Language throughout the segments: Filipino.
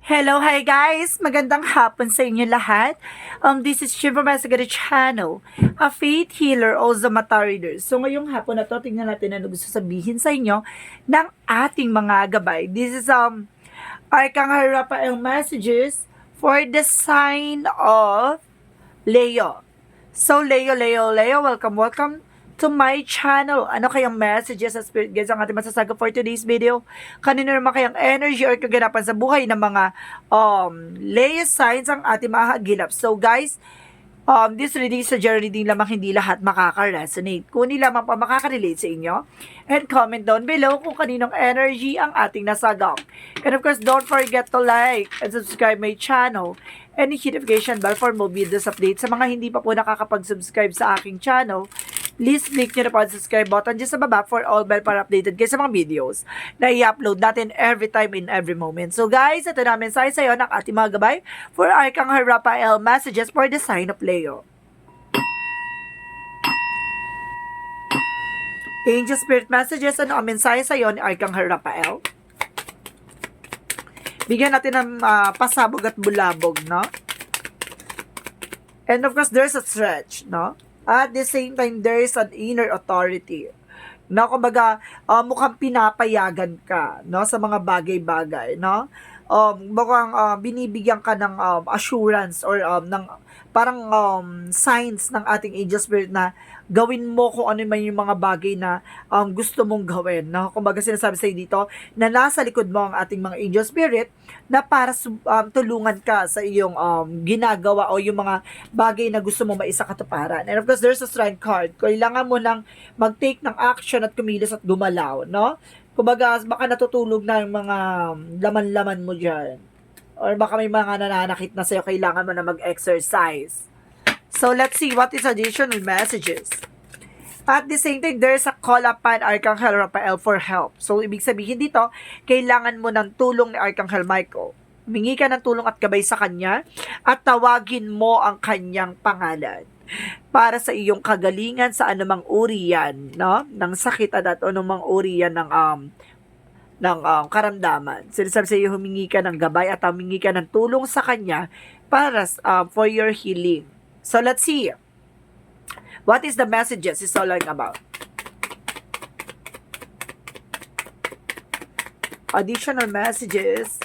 Hello, hi guys! Magandang hapon sa inyo lahat. This is Shiva Masagari Channel, a faith healer, also mata reader. So ngayong hapon na to, tingnan natin ano gusto sabihin sa inyo ng ating mga gabay. This is Archangel Raphael messages for the sign of Leo. So Leo, welcome to my channel. Ano kayang messages sa spirit guides ang ating masasaga for today's video? Kanino naman kayang energy or kaganapan sa buhay ng mga Leo signs ang ating mahagilap? So guys, this reading is a general reading lamang, hindi lahat makaka-resonate. Kung lamang pa makaka-relate sa inyo, and comment down below kung kaninong energy ang ating nasagap. And of course, don't forget to like and subscribe my channel and hit notification bell for more videos updates. Sa mga hindi pa po nakakapag-subscribe sa aking channel, please click nyo na po ang subscribe button dyan sa baba for all bell para updated kayo sa mga videos na i-upload natin every time in every moment. So guys, ito na mensahe sa'yo ng ating mga gabay for Archangel Raphael messages for the sign of Leo. Angel Spirit messages, ano ang mensahe sa'yo ni Archangel Raphael? Bigyan natin ng pasabog at bulabog, no? And of course, there's a stretch, no? At the same time, there is an inner authority. No, kumbaga, mukhang pinapayagan ka, no, sa mga bagay-bagay, no? Mukhang binibigyan ka ng assurance or ng parang signs ng ating angel spirit na gawin mo kung ano man yung mga bagay na gusto mong gawin, no? Kumbaga sinasabi sa'yo dito na nasa likod mo ang ating mga angel spirit na para tulungan ka sa iyong ginagawa o yung mga bagay na gusto mo maisakatuparan. And of course, there's a strength card. Kailangan mo nang mag-take ng action at kumilos at gumalaw, no? Kumbaga, baka natutulog na yung mga laman-laman mo dyan. Or baka may mga nananakit na sa'yo, kailangan mo na mag-exercise. So, let's see what is additional messages. At the same time, there's a call upon Archangel Raphael for help. So, ibig sabihin dito, kailangan mo ng tulong ni Archangel Michael. Humingi ka ng tulong at gabay sa kanya at tawagin mo ang kanyang pangalan para sa iyong kagalingan sa anumang uri yan, no? Ng sakit at anumang uri yan ng karamdaman. Sinasabi sa iyo, humingi ka ng gabay at humingi ka ng tulong sa kanya para for your healing. So, let's see. What is the messages is all about? Additional messages.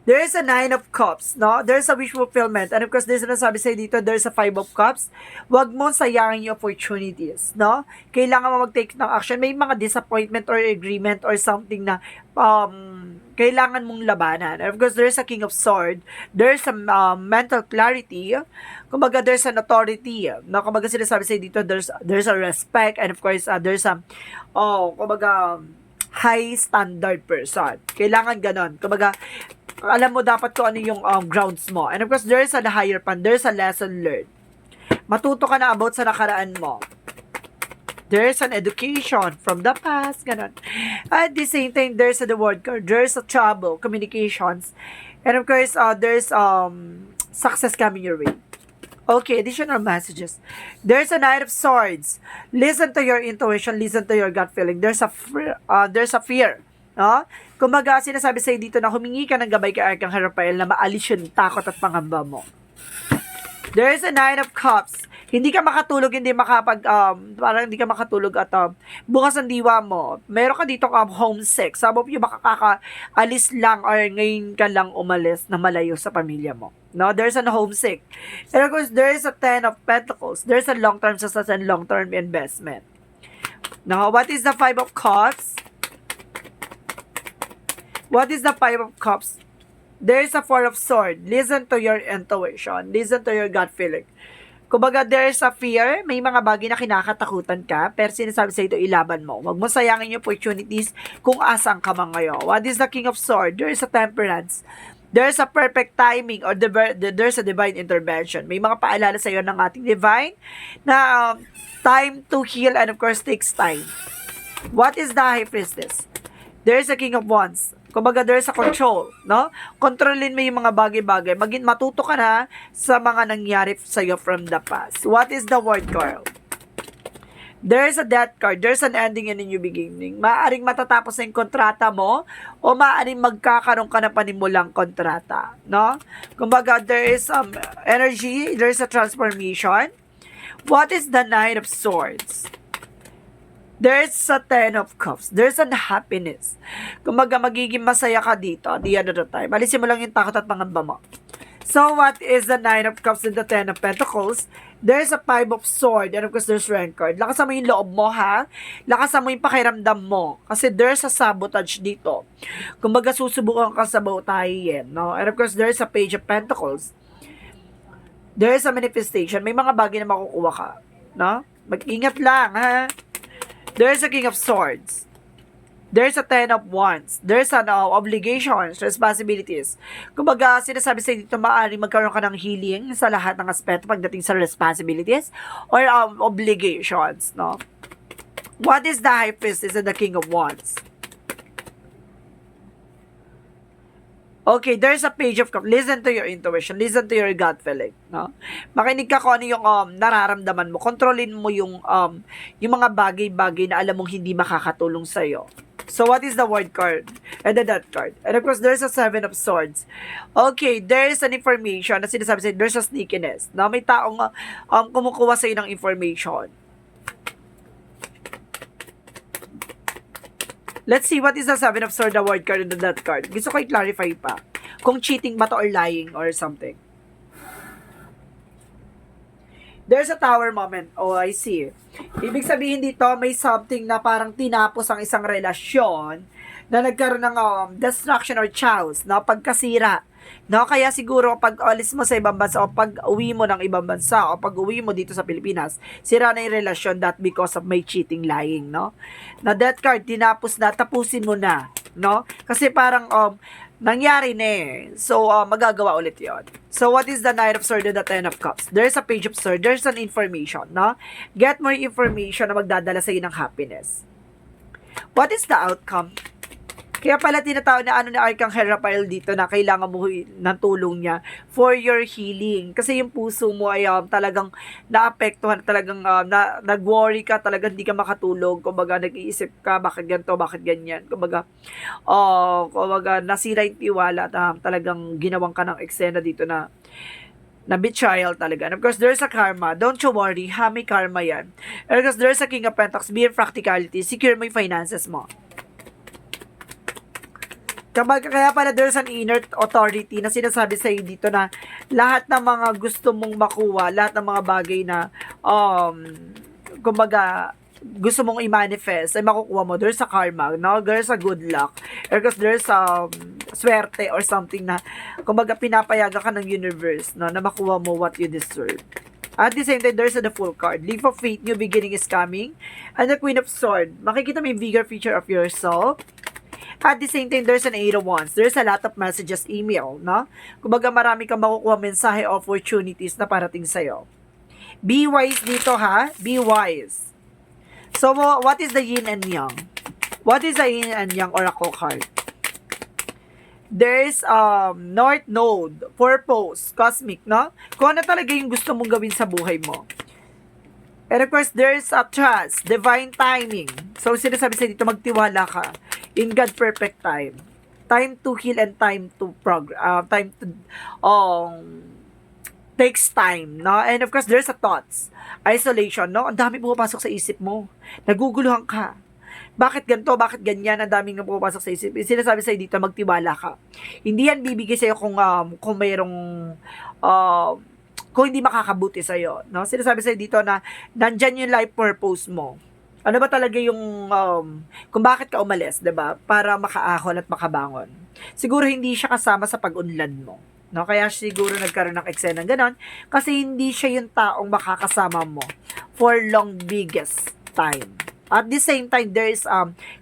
There is a 9 of cups, no? There's a wish fulfillment. And of course, there's nasabi sa'yo dito, there's a 5 of cups. Huwag mong sayangin yung opportunities, no? Kailangan mo mag-take ng action. May mga disappointment or agreement or something na kailangan mong labanan. And of course, there's a King of Swords. There's a mental clarity. Kumbaga, there's an authority. No? Kumbaga, sinasabi sa'yo dito, there's a respect. And of course, there's a, kumbaga, high standard person. Kailangan ganon. Kumbaga, alam mo dapat kung ano yung grounds mo. And of course, there's a higher pan. There's a lesson learned. Matuto ka na about sa nakaraan mo. There's an education from the past. Ganon. At the same time, there's the word card. There's a trouble, communications. And of course, there's success coming your way. Okay, additional messages. There's a Knight of Swords. Listen to your intuition. Listen to your gut feeling. There's a fear. No? Kumbaga, sinasabi sa'yo dito na humingi ka ng gabay kay Archangel Raphael na maalis yung takot at pangamba mo. There's a 9 of Cups. Hindi ka makatulog, parang hindi ka makatulog at bukas ang diwa mo. Meron ka dito homesick. Some of you makakaalis lang or ngayon ka lang umalis na malayo sa pamilya mo. No, there's a homesick. And of course, there's a 10 of Pentacles. There's a long-term success and long-term investment. Now, what is the 5 of Cups? What is the 5 of Cups? There's a 4 of Swords. Listen to your intuition. Listen to your gut feeling. Kumbaga, there's a fear. May mga bagay na kinakatakutan ka, pero sinasabi sa ito, ilaban mo. Huwag mo sayangin yung opportunities kung asang ka man ngayon. What is the King of Swords? There's a temperance. There's a perfect timing or there's a divine intervention. May mga paalala sa iyo ng ating divine na time to heal and of course takes time. What is the High Priestess? There's a King of Wands. Kumbaga, there's a control, no? Kontrolin mo yung mga bagay-bagay. Matuto ka na sa mga nangyari sa iyo from the past. What is the word card? There's a death card. There's an ending and a new beginning. Maaaring matatapos na yung kontrata mo o maaaring magkakaroon ka na panimulang kontrata. No? Kumbaga, there is energy. There is a transformation. What is the Knight of Swords? There's a Ten of Cups. There's an happiness. Kumbaga, magiging masaya ka dito at the end of the time. Alisin mo lang yung takot at pangamba mo. So, what is the Nine of Cups and the Ten of Pentacles? There's a Five of Swords, and of course, there's Rancor. Lakasan mo yung loob mo, ha? Lakasan mo yung pakiramdam mo. Kasi there's a sabotage dito. Kumbaga, susubukan ka sa sabotahin, no? And of course, there's a Page of Pentacles. There's a manifestation. May mga bagay na makukuha ka, no? Mag-ingat lang, ha? There's a King of Swords. There's a Ten of Wands. There's an obligations, responsibilities. Kumbaga, sinasabi sa dito, maaaring magkaroon ka ng healing sa lahat ng aspeto pagdating sa responsibilities or obligations, no? What is the High Priestess and the King of Wands? Okay, there's a Page of Cups. Listen to your intuition. Listen to your gut feeling, no? Makinig ka kung ano yung nararamdaman mo. Kontrolin mo yung mga bagay-bagay na alam mong hindi makakatulong sa'yo. So, what is the Word card? And the Death card. And of course, there's a Seven of Swords. Okay, there's an information na sinasabi sa'yo, there's a sneakiness. Na may taong kumukuha sa'yo ng information. Let's see what is the Seven of Swords, the Word card, and the Death card. Gusto ko i-clarify pa. Kung cheating ba to or lying or something. There's a Tower moment. Oh, I see. Ibig sabihin dito, may something na parang tinapos ang isang relasyon na nagkaroon ng destruction or chaos, no? Pagkasira. No? Kaya siguro pag alis mo sa ibang bansa o pag uwi mo ng ibang bansa o pag uwi mo dito sa Pilipinas, sira na yung relasyon that because of may cheating, lying, no? Na death card, tinapos na, tapusin mo na, no? Kasi parang nangyari na eh. So, magagawa ulit yon. So, what is the Knight of Swords and the Ten of Cups? There's a Page of Swords. There's an information, no? Get more information na magdadala sa iyo ng happiness. What is the outcome? Kaya pala tinatawag na ni Archangel Raphael dito na kailangan mo ng tulong niya for your healing. Kasi yung puso mo ay talagang naapektuhan, talagang nag-worry ka, talagang hindi ka makatulog. Kumbaga nag-iisip ka, bakit ganito, bakit ganyan. Kumbaga nasira yung tiwala at talagang ginawang ka ng eksena dito na betrayal talaga. And of course, there's a karma. Don't you worry, may karma yan. And of course, there's a King of Pentacles. Be in practicality. Secure mo yung finances mo. Kaya pala there's an inner authority na sinasabi sa iyo dito na lahat ng mga gusto mong makuha, lahat ng mga bagay na kumbaga gusto mong i-manifest ay makukuha mo. There's a karma, no? There's a good luck. Because there's swerte or something na kumbaga pinapayagan ka ng universe, no? Na makuha mo what you deserve. At the same time, there's the Full card. Leap of faith, new beginning is coming. And the Queen of Swords. Makikita mo yung bigger feature of yourself. At the same time, there's an Eight of Wands. There's a lot of messages, email, no? Kumbaga marami kang makukuha mensahe, opportunities na parating sa'yo. Be wise dito, ha? Be wise. So, what is the Yin and Yang? What is the Yin and Yang Oracle card? There's North Node, Purpose, Cosmic, no? Kung ano talaga yung gusto mong gawin sa buhay mo. And of course, there's a trust, divine timing. So, sinasabi sa dito, magtiwala ka. In God perfect time. Time to heal and time to time to takes time, no? And of course, there's a thoughts. Isolation, no? Ang dami pumapasok sa isip mo. Naguguluhan ka. Bakit ganito? Bakit ganyan? Ang daming pumapasok sa isip. Sinasabi sa'yo dito, magtiwala ka. Hindi yan bibigay sa'yo kung mayroong kung hindi makakabuti sa'yo, no? Sinasabi sa'yo dito na nandyan yung life purpose mo. Ano ba talaga yung kung bakit ka umalis, 'di ba? Para makaahon at makabangon. Siguro hindi siya kasama sa pag-unlad mo, no? Kaya siguro nagkaroon ng eksena ganon kasi hindi siya yung taong makakasama mo for long biggest time. At the same time, there is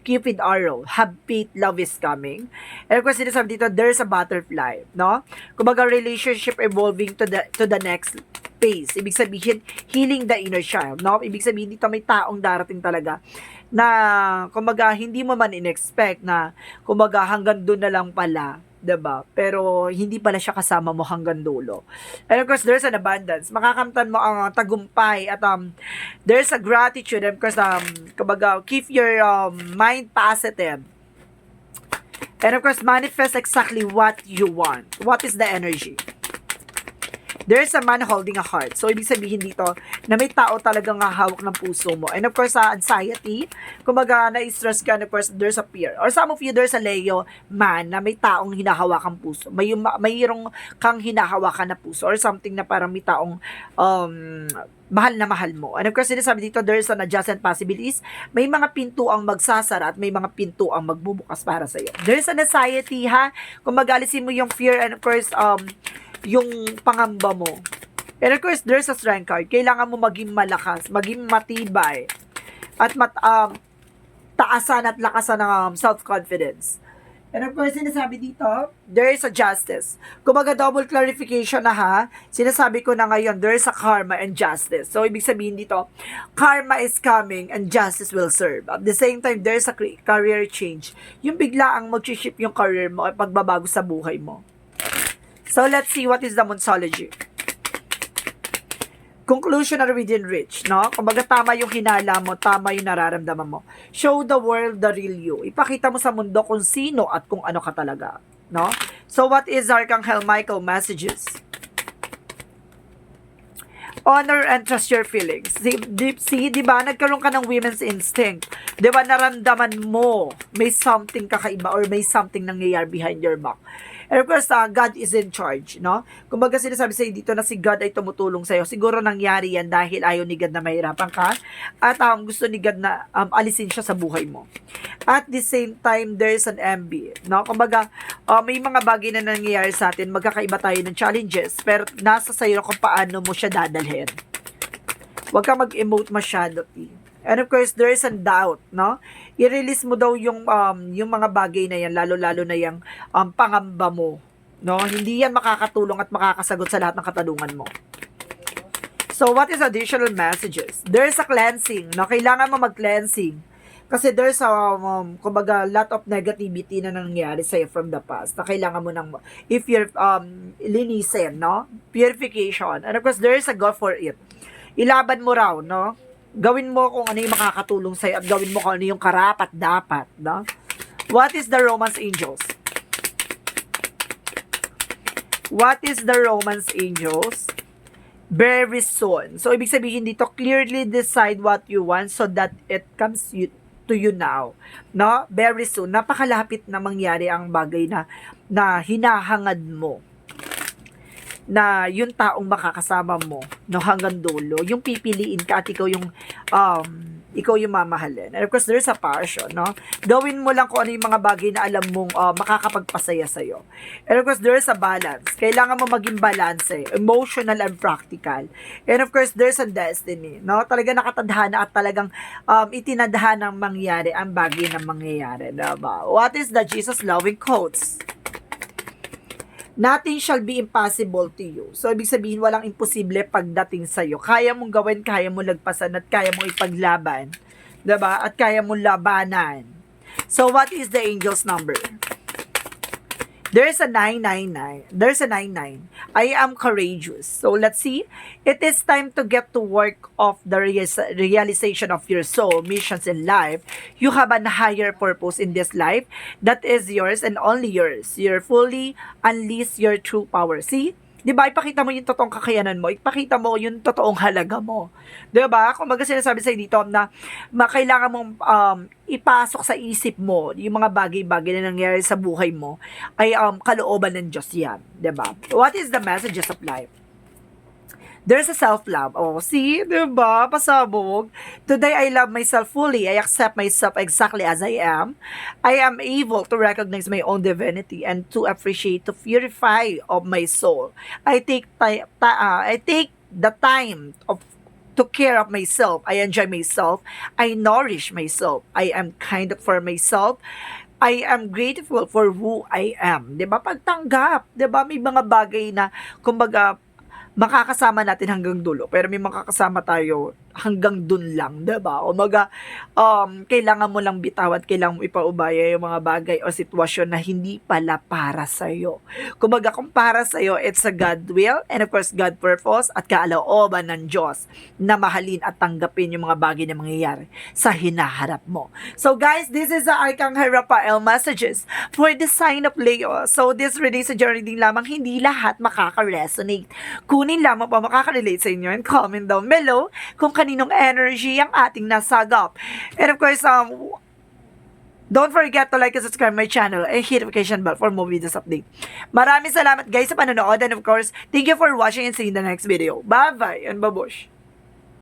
Cupid arrow. Have faith, love is coming. And of course, sinasabi dito, there's a butterfly, no? Kumbaga, relationship evolving to the next phase. Ibig sabihin, healing the inner child, no? Ibig sabihin dito, may taong darating talaga na, kumbaga, hindi mo man in-expect na, kumbaga, hanggang doon na lang pala 'Diba? Pero hindi pala siya kasama mo hanggang dulo. And of course, there's an abundance. Makakamtan mo ang tagumpay at there's a gratitude. And of course, kumbaga, keep your mind positive. And of course, manifest exactly what you want. What is the energy? There's a man holding a heart. So, ibig sabihin dito, na may tao talagang hawak ng puso mo. And of course, anxiety, kumbaga, na-stress ka, and of course, there's a fear. Or some of you, there's a Leo man na may taong hinahawakang puso. Mayroong kang hinahawakan na puso. Or something na parang may taong mahal na mahal mo. And of course, sinasabi dito, there's an adjacent possibilities. May mga pinto ang magsasara at may mga pinto ang magbubukas para sa'yo. There's an anxiety, ha? Kung mag-alisin mo yung fear, and of course, yung pangamba mo. And of course, there's a strength card. Kailangan mo maging malakas, maging matibay, at taasan at lakasan ng self-confidence. And of course, sinasabi dito, there is a justice. Kumbaga, double clarification na, ha. Sinasabi ko na ngayon, there is a karma and justice. So, ibig sabihin dito, karma is coming and justice will serve. At the same time, there is a career change. Yung bigla ang mag-shift yung career mo at pagbabago sa buhay mo. So, let's see what is the Monsology. Conclusion are within reach, no? Kumbaga, tama yung hinala mo, tama yung nararamdaman mo. Show the world the real you. Ipakita mo sa mundo kung sino at kung ano ka talaga, no? So, what is Archangel Michael messages? Honor and trust your feelings. See, di ba, nagkaroon ka ng women's instinct. Di ba, naramdaman mo may something kakaiba or may something nangyayari behind your back. And of course, God is in charge, no? Kumbaga sinasabi sa'yo dito na si God ay tumutulong sa'yo. Siguro nangyari yan dahil ayaw ni God na mahirapan ka at gusto ni God na alisin siya sa buhay mo. At the same time, there's an envy, no? Kumbaga, may mga bagay na nangyayari sa atin, magkakaiba tayo ng challenges, pero nasa sa'yo kung paano mo siya dadalhin. Huwag ka mag-emote masyado, and of course, there is a doubt, no? I-release mo daw yung mga bagay na yan, lalo-lalo na yung pangamba mo, no? Hindi yan makakatulong at makakasagot sa lahat ng katanungan mo. So, what is additional messages? There's a cleansing, no? Kailangan mo mag-cleansing. Kasi there's a, kumbaga, lot of negativity na nangyari sa'yo from the past, na kailangan mo ng, if you're linisin, no? Purification. And of course, there is a go for it. Ilaban mo raw, no? Gawin mo kung ano yung makakatulong sa'yo at gawin mo kung ano yung karapat-dapat, no? What is the Romance Angels? What is the Romance Angels? Very soon. So, ibig sabihin dito, clearly decide what you want so that it comes to you now. No? Very soon. Napakalapit na mangyari ang bagay na hinahangad mo. Na yung taong makakasama mo no, hanggang dulo, yung pipiliin ka at ikaw yung mamahalin. And of course, there's a passion, no? Gawin mo lang kung ano yung mga bagay na alam mong makakapagpasaya sa'yo. And of course, there's a balance. Kailangan mo maging balance, emotional and practical. And of course, there's a destiny, no? Talaga nakatadhana at talagang itinadhanang mangyari ang bagay na mangyayari, diba? What is the Jesus loving quotes? Nothing shall be impossible to you. So, ibig sabihin, walang imposible pagdating sa'yo. Kaya mong gawin, kaya mong lagpasan, at kaya mong ipaglaban. Diba? At kaya mong labanan. So, what is the angel's number? There's a 999. There's a 99. I am courageous. So, let's see. It is time to get to work of the realization of your soul, missions in life. You have a higher purpose in this life that is yours and only yours. You're fully unleash your true power. See? Diba, ipakita mo yung totoong kakayanan mo, ipakita mo yung totoong halaga mo. Diba? Kung baga sinasabi sa dito na kailangan mong ipasok sa isip mo yung mga bagay-bagay na nangyayari sa buhay mo ay kalooban ng Diyos yan. Diba? What is the messages of life? There's a self-love. Oh, see? Diba? Pasabog. Today, I love myself fully. I accept myself exactly as I am. I am able to recognize my own divinity and to appreciate, to purify of my soul. I take the time to care of myself. I enjoy myself. I nourish myself. I am kind for myself. I am grateful for who I am. Diba? Pagtanggap. Diba? May mga bagay na, kumbaga, makakasama natin hanggang dulo. Pero may makakasama tayo hanggang dun lang, 'di ba? O kailangan mo lang bitaw at kailangan mo ipaubaya yung mga bagay o sitwasyon na hindi pala para sa'yo. Kumbaga, kung para sa'yo, it's a God will and of course, God purpose at kalooban ng Diyos na mahalin at tanggapin yung mga bagay na mangyayari sa hinaharap mo. So guys, this is the Arcangel Raphael messages for the sign of Leo. So this reading sa journey din lamang, hindi lahat makaka-resonate. Kunin lamang pa makaka-relate sa inyo and comment down below kung kaninong energy ang ating nasagap. And of course, don't forget to like and subscribe my channel and hit notification bell for more videos update. Maraming salamat guys sa panonood and of course, thank you for watching and see you in the next video. Bye-bye and babush!